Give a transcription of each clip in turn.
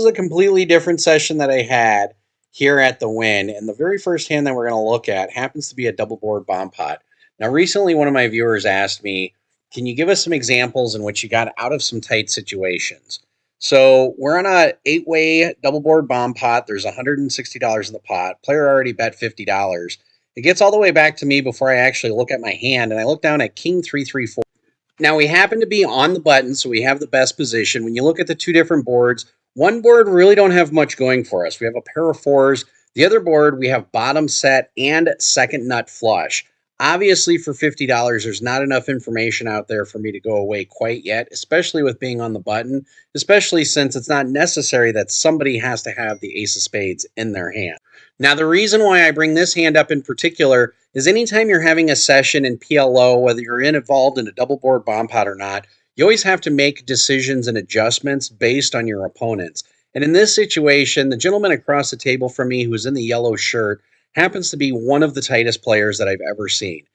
a completely different session that I had here at the Win, and the very first hand that we're going to look at happens to be a double board bomb pot. Now, recently, one of my viewers asked me, "Can you give us some examples in which you got out of some tight situations?" So we're on a eight-way double board bomb pot. There's $160 in the pot. Player already bet $50. It gets all the way back to me before I actually look at my hand, and I look down at King 334. Now we happen to be on the button, so we have the best position. When you look at the two different boards, one board really don't have much going for us. We have a pair of fours. The other board, we have bottom set and second nut flush. Obviously, for $50, there's not enough information out there for me to go away quite yet, especially with being on the button, especially since it's not necessary that somebody has to have the ace of spades in their hand. Now, the reason why I bring this hand up in particular is anytime you're having a session in PLO, whether you're involved in a double board bomb pot or not, you always have to make decisions and adjustments based on your opponents. And in this situation, the gentleman across the table from me who was in the yellow shirt happens to be one of the tightest players that I've ever seen.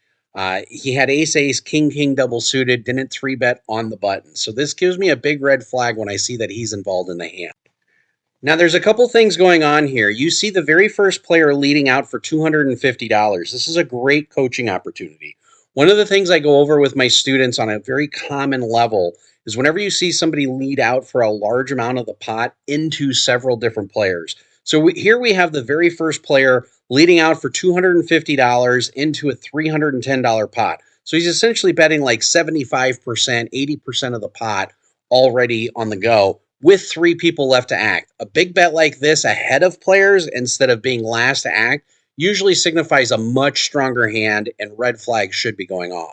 He had ace-ace, king-king double suited, didn't 3-bet on the button. So this gives me a big red flag when I see that he's involved in the hand. Now, there's a couple things going on here. You see the very first player leading out for $250. This is a great coaching opportunity. One of the things I go over with my students on a very common level is whenever you see somebody lead out for a large amount of the pot into several different players. So here we have the very first player leading out for $250 into a $310 pot. So he's essentially betting like 75%, 80% of the pot already on the go, with three people left to act. A big bet like this ahead of players instead of being last to act usually signifies a much stronger hand, and red flags should be going off.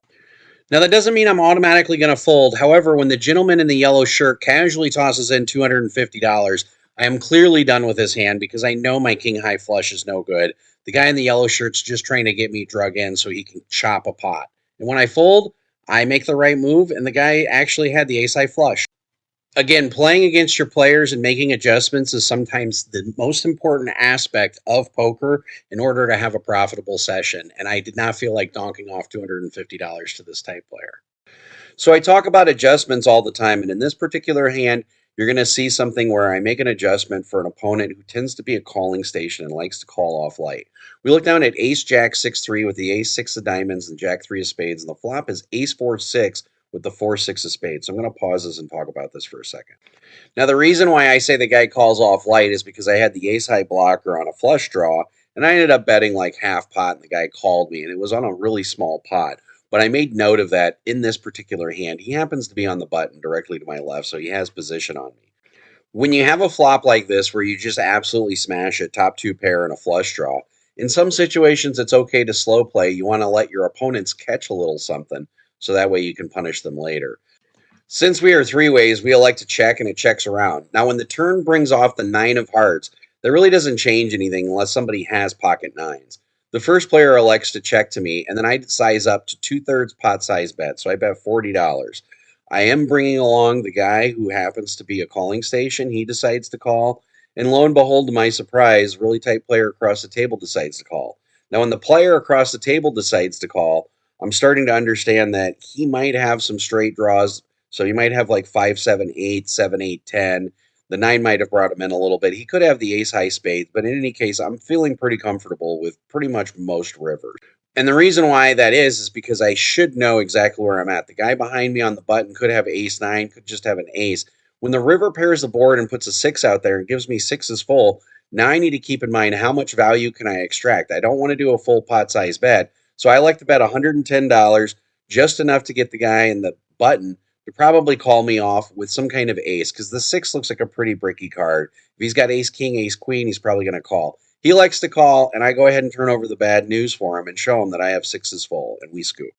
Now, that doesn't mean I'm automatically going to fold. However, when the gentleman in the yellow shirt casually tosses in $250, I am clearly done with his hand because I know my king high flush is no good. The guy in the yellow shirt's just trying to get me drug in so he can chop a pot. And when I fold, I make the right move, and the guy actually had the ace high flush. Again, playing against your players and making adjustments is sometimes the most important aspect of poker in order to have a profitable session. And I did not feel like donking off $250 to this type player. So I talk about adjustments all the time. And in this particular hand, you're going to see something where I make an adjustment for an opponent who tends to be a calling station and likes to call off light. We look down at ace jack 6-3 with the ace 6 of diamonds and jack 3 of spades. And the flop is ace 4-6 with the 4-6 of spades. So I'm going to pause this and talk about this for a second. Now, the reason why I say the guy calls off light is because I had the ace high blocker on a flush draw, and I ended up betting like half pot, and the guy called me, and it was on a really small pot. But I made note of that in this particular hand. He happens to be on the button directly to my left, so he has position on me. When you have a flop like this where you just absolutely smash it, top two pair and a flush draw, in some situations it's okay to slow play. You want to let your opponents catch a little something, so that way you can punish them later. Since we are three ways, we elect to check, and it checks around. Now, when the turn brings off the 9 of hearts, that really doesn't change anything unless somebody has pocket nines. The first player elects to check to me, and then I size up to 2/3 pot size bet, so I bet $40. I am bringing along the guy who happens to be a calling station. He decides to call, and lo and behold, to my surprise, really tight player across the table decides to call. Now, when the player across the table decides to call, I'm starting to understand that he might have some straight draws, so he might have like 5, 7, 8, 7, 8, 10. The 9 might have brought him in a little bit. He could have the ace high spades, but in any case, I'm feeling pretty comfortable with pretty much most rivers. And the reason why that is because I should know exactly where I'm at. The guy behind me on the button could have ace 9, could just have an ace. When the river pairs the board and puts a 6 out there and gives me sixes full, now I need to keep in mind how much value can I extract. I don't want to do a full pot size bet, so I like to bet $110, just enough to get the guy in the button to probably call me off with some kind of ace, because the 6 looks like a pretty bricky card. If he's got ace king, ace queen, he's probably going to call. He likes to call, and I go ahead and turn over the bad news for him and show him that I have sixes full, and we scoop.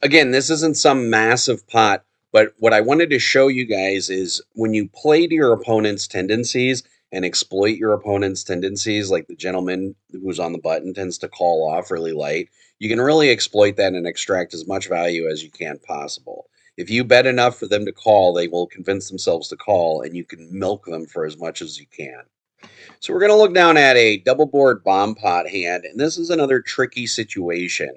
Again, this isn't some massive pot, but what I wanted to show you guys is when you play to your opponent's tendencies and exploit your opponent's tendencies, like the gentleman who's on the button tends to call off really light, you can really exploit that and extract as much value as you can possible. If you bet enough for them to call, they will convince themselves to call, and you can milk them for as much as you can. So we're going to look down at a double board bomb pot hand, and this is another tricky situation.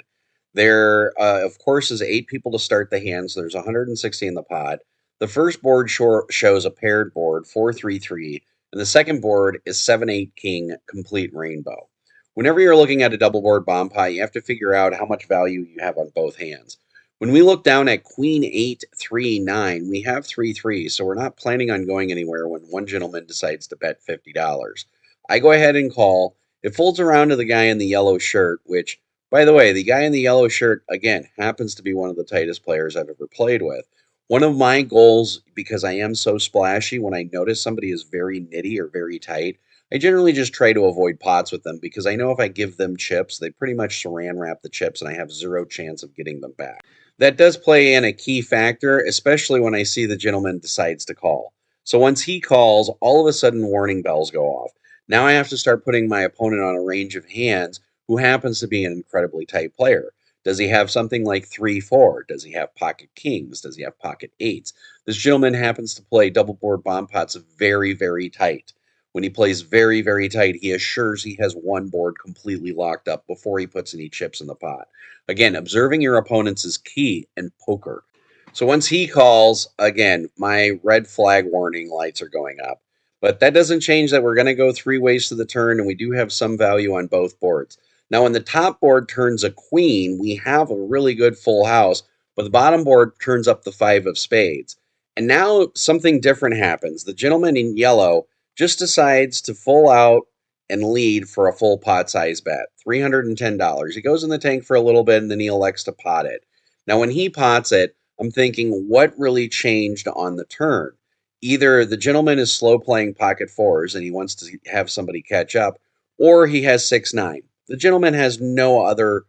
There, of course, is 8 people to start the hand, so there's 160 in the pot. The first board shows a paired board, 4-3-3, and the second board is 7-8 king complete rainbow. Whenever you're looking at a double board bomb pot, you have to figure out how much value you have on both hands. When we look down at queen 8 3 9, we have 3 3, so we're not planning on going anywhere when one gentleman decides to bet $50. I go ahead and call. It folds around to the guy in the yellow shirt, which, by the way, the guy in the yellow shirt, again, happens to be one of the tightest players I've ever played with. One of my goals, because I am so splashy, when I notice somebody is very nitty or very tight, I generally just try to avoid pots with them because I know if I give them chips, they pretty much saran wrap the chips and I have zero chance of getting them back. That does play in a key factor, especially when I see the gentleman decides to call. So once he calls, all of a sudden warning bells go off. Now I have to start putting my opponent on a range of hands who happens to be an incredibly tight player. Does he have something like 3-4? Does he have pocket kings? Does he have pocket eights? This gentleman happens to play double board bomb pots very, very tight. When he plays very, very tight, he assures he has one board completely locked up before he puts any chips in the pot. Again, observing your opponents is key in poker. So once he calls, again, my red flag warning lights are going up. But that doesn't change that we're going to go 3 ways to the turn, and we do have some value on both boards. Now, when the top board turns a queen, we have a really good full house, but the bottom board turns up the 5 of spades. And now something different happens. The gentleman in yellow just decides to full out and lead for a full pot size bet, $310. He goes in the tank for a little bit and then he elects to pot it. Now, when he pots it, I'm thinking, what really changed on the turn? Either the gentleman is slow playing pocket fours and he wants to have somebody catch up, or he has 6-9. The gentleman has no other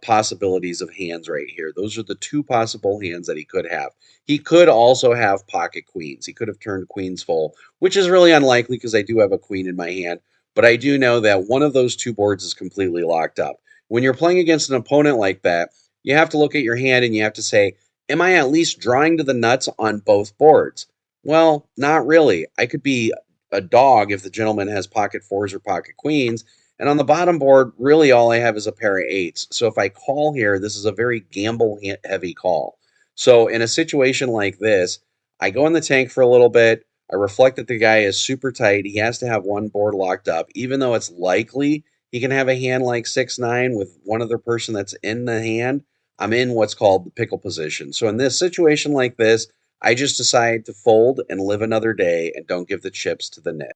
possibilities of hands right here. Those are the two possible hands that he could have. He could also have pocket queens. He could have turned queens full, which is really unlikely because I do have a queen in my hand. But I do know that one of those two boards is completely locked up. When you're playing against an opponent like that, you have to look at your hand and you have to say, am I at least drawing to the nuts on both boards? Well, not really. I could be a dog if the gentleman has pocket fours or pocket queens. And on the bottom board, really all I have is a pair of eights. So if I call here, this is a very gamble heavy call. So in a situation like this, I go in the tank for a little bit. I reflect that the guy is super tight. He has to have one board locked up, even though it's likely he can have a hand like 6-9 with one other person that's in the hand. I'm in what's called the pickle position. So in this situation like this, I just decide to fold and live another day and don't give the chips to the net.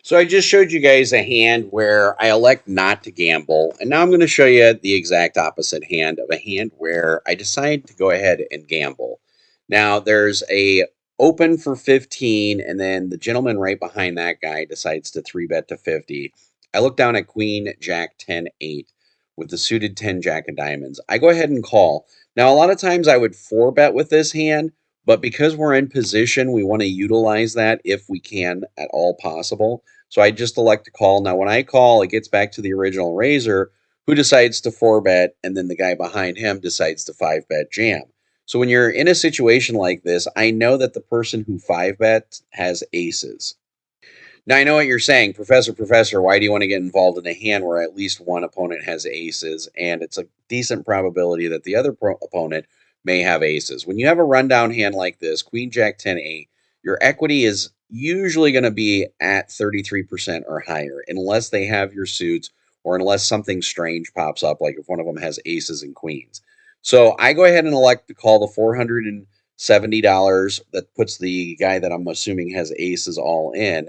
So I just showed you guys a hand where I elect not to gamble. And now I'm going to show you the exact opposite hand of a hand where I decide to go ahead and gamble. Now there's a open for 15 and then the gentleman right behind that guy decides to 3-bet to 50. I look down at queen, jack, 10, 8 with the suited 10 jack of diamonds. I go ahead and call. Now a lot of times I would 4-bet with this hand, but because we're in position, we want to utilize that if we can at all possible. So I just elect to call. Now, when I call, it gets back to the original raiser who decides to 4-bet, and then the guy behind him decides to 5-bet jam. So when you're in a situation like this, I know that the person who 5-bets has aces. Now, I know what you're saying, Professor, why do you want to get involved in a hand where at least one opponent has aces? And it's a decent probability that the other opponent may have aces. When you have a rundown hand like this, Queen, Jack, 10, 8, your equity is usually going to be at 33% or higher, unless they have your suits or unless something strange pops up, like if one of them has aces and queens. So I go ahead and elect to call the $470 that puts the guy that I'm assuming has aces all in.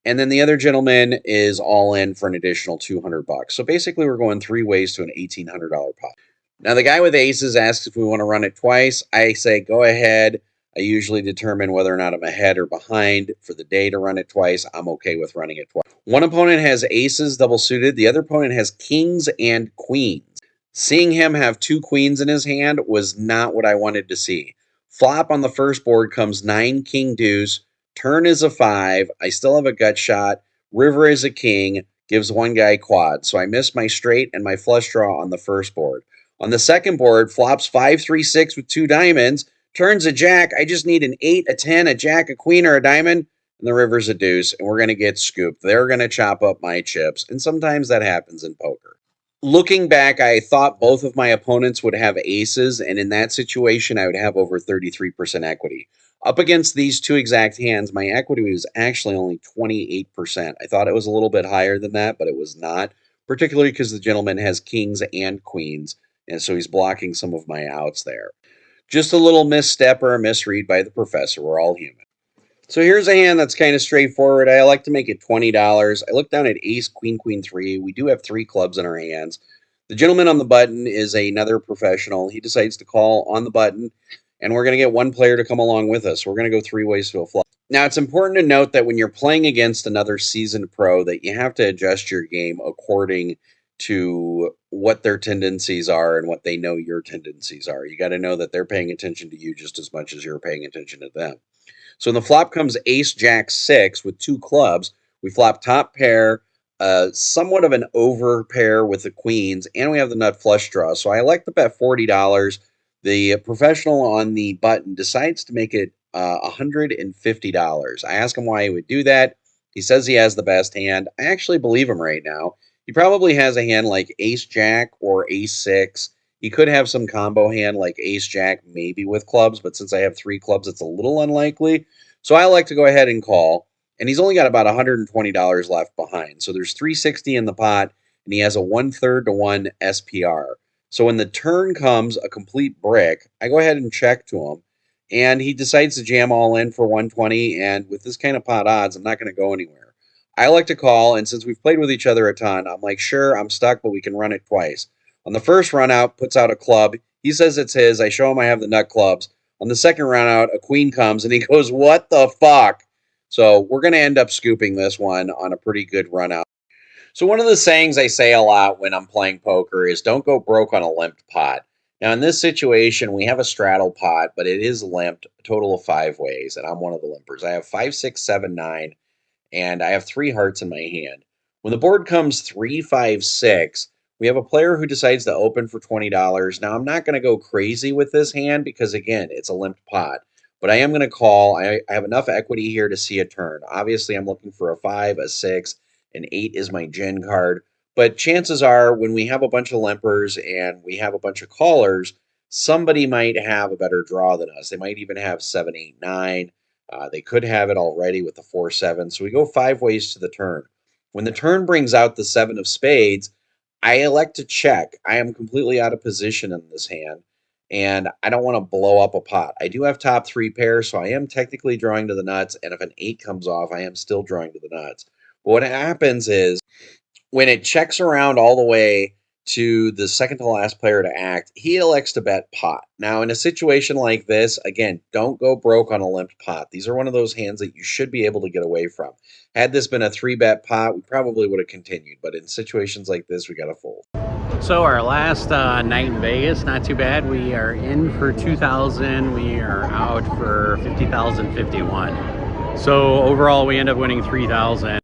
And then the other gentleman is all in for an additional $200. So basically, we're going 3 ways to an $1,800 pot. Now, the guy with aces asks if we want to run it twice. I say, go ahead. I usually determine whether or not I'm ahead or behind for the day to run it twice. I'm okay with running it twice. One opponent has aces double suited. The other opponent has kings and queens. Seeing him have 2 queens in his hand was not what I wanted to see. Flop on the first board comes 9 king deuce. Turn is a 5. I still have a gut shot. River is a king. Gives one guy quad. So I missed my straight and my flush draw on the first board. On the second board, flops 5-3-6 with 2 diamonds. Turns a jack. I just need an 8, a 10, a jack, a queen, or a diamond. And the river's a deuce. And we're going to get scooped. They're going to chop up my chips. And sometimes that happens in poker. Looking back, I thought both of my opponents would have aces, and in that situation, I would have over 33% equity. Up against these two exact hands, my equity was actually only 28%. I thought it was a little bit higher than that, but it was not, particularly because the gentleman has kings and queens, and so he's blocking some of my outs there. Just a little misstep or a misread by the professor. We're all human. So here's a hand that's kind of straightforward. I like to make it $20. I look down at ace, queen, queen, three. We do have three clubs in our hands. The gentleman on the button is another professional. He decides to call on the button, and we're going to get one player to come along with us. We're going to go three ways to a flop. Now, it's important to note that when you're playing against another seasoned pro, that you have to adjust your game according to what their tendencies are and what they know your tendencies are. You got to know that they're paying attention to you just as much as you're paying attention to them. So in the flop comes ace, jack, six with two clubs. We flop top pair, somewhat of an over pair with the queens, and we have the nut flush draw. So I like to bet $40. The professional on the button decides to make it $150. I ask him why he would do that. He says he has the best hand. I actually believe him right now. He probably has a hand like ace, jack, or ace, six. He could have some combo hand like ace, jack, maybe with clubs, but since I have three clubs, it's a little unlikely. So I like to go ahead and call, and he's only got about $120 left behind. So there's $360 in the pot, and he has a 1/3 to 1 SPR. So when the turn comes, a complete brick, I go ahead and check to him, and he decides to jam all in for 120, and with this kind of pot odds, I'm not going to go anywhere. I like to call, and since we've played with each other a ton, I'm like, sure, I'm stuck, but we can run it twice. On the first run out, puts out a club. He says it's his. I show him I have the nut clubs. On the second run out, a queen comes, and he goes, what the fuck? So we're going to end up scooping this one on a pretty good run out. So one of the sayings I say a lot when I'm playing poker is don't go broke on a limped pot. Now, in this situation, we have a straddle pot, but it is limped a total of 5 ways, and I'm one of the limpers. I have 5, 6, 7, 9, and I have 3 hearts in my hand. When the board comes 3, 5, 6, we have a player who decides to open for $20. Now, I'm not going to go crazy with this hand because, again, it's a limped pot. But I am going to call. I have enough equity here to see a turn. Obviously, I'm looking for a 5, a 6, an 8 is my gin card. But chances are when we have a bunch of limpers and we have a bunch of callers, somebody might have a better draw than us. They might even have 7, 8, 9. They could have it already with the 4, 7. So we go 5 ways to the turn. When the turn brings out the 7 of spades, I elect to check. I am completely out of position in this hand, and I don't want to blow up a pot. I do have top 3 pairs, so I am technically drawing to the nuts, and if an 8 comes off, I am still drawing to the nuts. But what happens is when it checks around all the way to the second to last player to act, he elects to bet pot. Now, in a situation like this, again, don't go broke on a limped pot. These are one of those hands that you should be able to get away from. Had this been a 3-bet pot, we probably would have continued. But in situations like this, we got to fold. So our last night in Vegas, not too bad. We are in for 2,000. We are out for 50,051. So overall, we end up winning 3,000.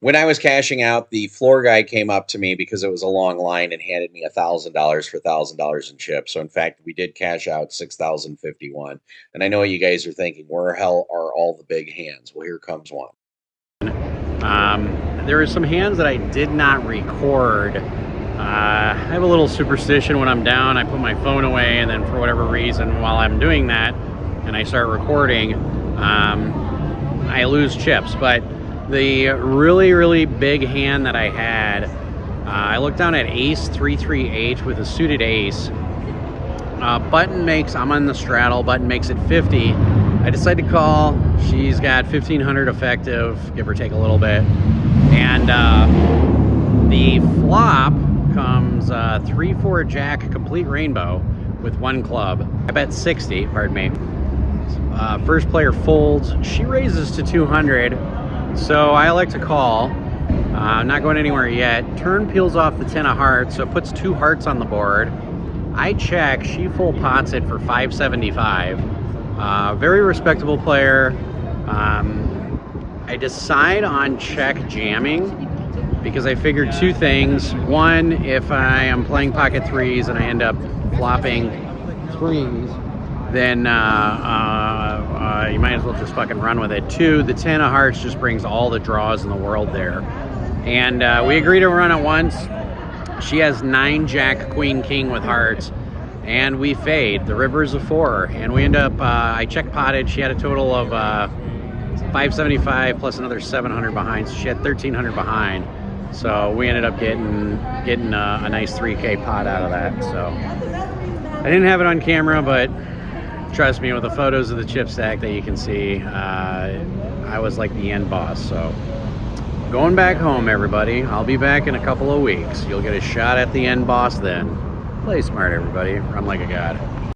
When I was cashing out, the floor guy came up to me because it was a long line and handed me $1,000 for $1,000 in chips. So in fact, we did cash out 6,051. And I know what you guys are thinking, where the hell are all the big hands? Well, here comes one. There are some hands that I did not record. I have a little superstition when I'm down. I put my phone away, and then for whatever reason, while I'm doing that, and I start recording, I lose chips. But the really, really big hand that I had, I looked down at ace 338 with a suited ace. Button makes, I'm on the straddle, button makes it 50. I decide to call. She's got 1,500 effective, give or take a little bit. And the flop comes 3-4 jack, complete rainbow with 1 club. I bet 60, pardon me. First player folds. She raises to 200. So I like to call. I'm not going anywhere yet. Turn peels off the 10 of hearts, so it puts 2 hearts on the board. I check. She full pots it for 575. Very respectable player. I decide on check jamming because I figured 2 things. One, if I am playing pocket 3s and I end up flopping 3s, then you might as well just fucking run with it. 2, the 10 of hearts just brings all the draws in the world there. And we agree to run at once. She has 9 jack, queen, king with hearts. and we fade. The river's a 4, and we end up, I checked potted. She had a total of 575 plus another 700 behind, so she had 1,300 behind. So we ended up getting a nice 3K pot out of that. So I didn't have it on camera, but trust me, with the photos of the chip stack that you can see, I was like the end boss. So going back home, everybody. I'll be back in a couple of weeks. You'll get a shot at the end boss then. Play smart, everybody. Run like a god.